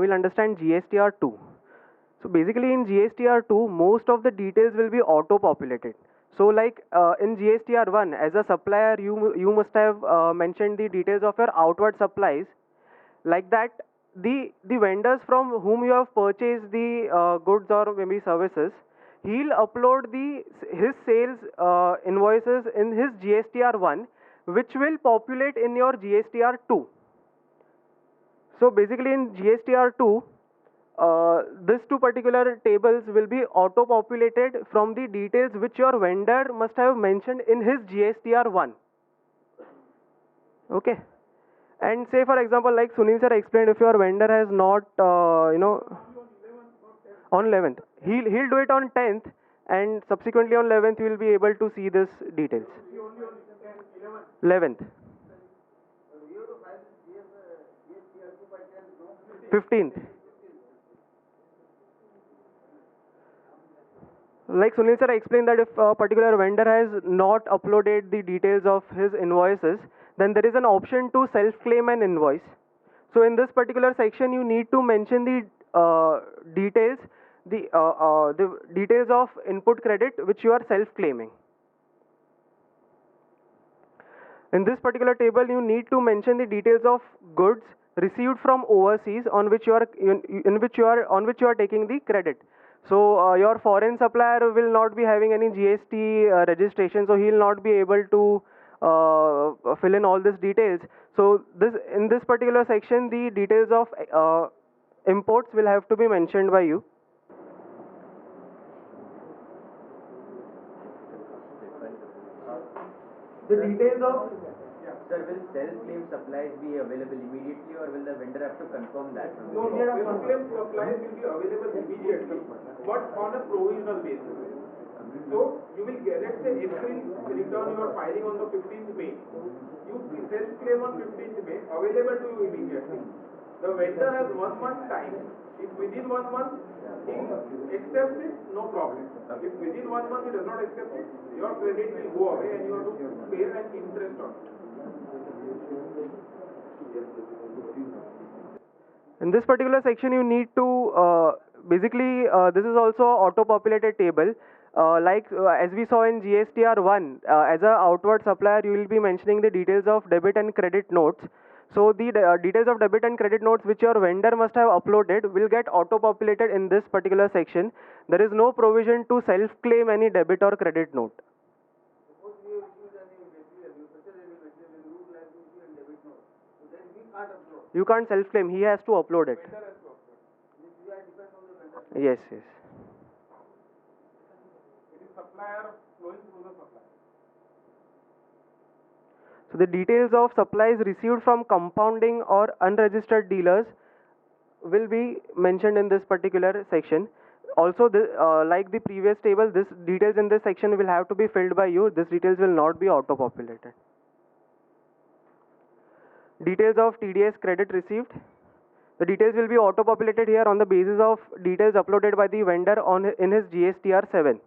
we'll understand GSTR2. So basically in GSTR2, most of the details will be auto-populated. So like in GSTR1, as a supplier, you must have mentioned the details of your outward supplies. Like that, the vendors from whom you have purchased the goods or maybe services, he'll upload his sales invoices in his GSTR1, which will populate in your GSTR2. So basically in GSTR2, these two particular tables will be auto-populated from the details which your vendor must have mentioned in his GSTR1. Okay. And say for example, like Sunil sir explained, if your vendor has not, on 11th, he'll do it on 10th, and subsequently on 11th you will be able to see this details. 11th. 15th. Like Sunil sir explained that if a particular vendor has not uploaded the details of his invoices, then there is an option to self-claim an invoice. So in this particular section, you need to mention the details, the details of input credit which you are self-claiming. In this particular table, you need to mention the details of goods received from overseas on which you are taking the credit. So your foreign supplier will not be having any GST registration, so he will not be able to fill in all these details. So in this particular section, the details of imports will have to be mentioned by you. The details of... Sir, will self-claim supplies be available immediately, or will the vendor have to confirm that? No, self-claim supplies will be available immediately, but on a provisional basis. So you will get, let's say April return you are filing on the 15th May. You self-claim on 15th May, available to you immediately. The vendor has 1 month time. If within 1 month he accepts it, no problem. If within 1 month he does not accept it, your credit will go away and you have to pay an interest on it. In this particular section, you need to basically this is also auto-populated table. As we saw in GSTR1, as a outward supplier, you will be mentioning the details of debit and credit notes. So the details of debit and credit notes which your vendor must have uploaded will get auto-populated in this particular section. There is no provision to self-claim any debit or credit note. You can't self-claim, he has to upload it. Yes, yes. It is supplier flowing through the supplier. So the details of supplies received from compounding or unregistered dealers will be mentioned in this particular section. Also, like the previous table, this details in this section will have to be filled by you. These details will not be auto-populated. Details of TDS credit received. The details will be auto-populated here on the basis of details uploaded by the vendor in his GSTR7.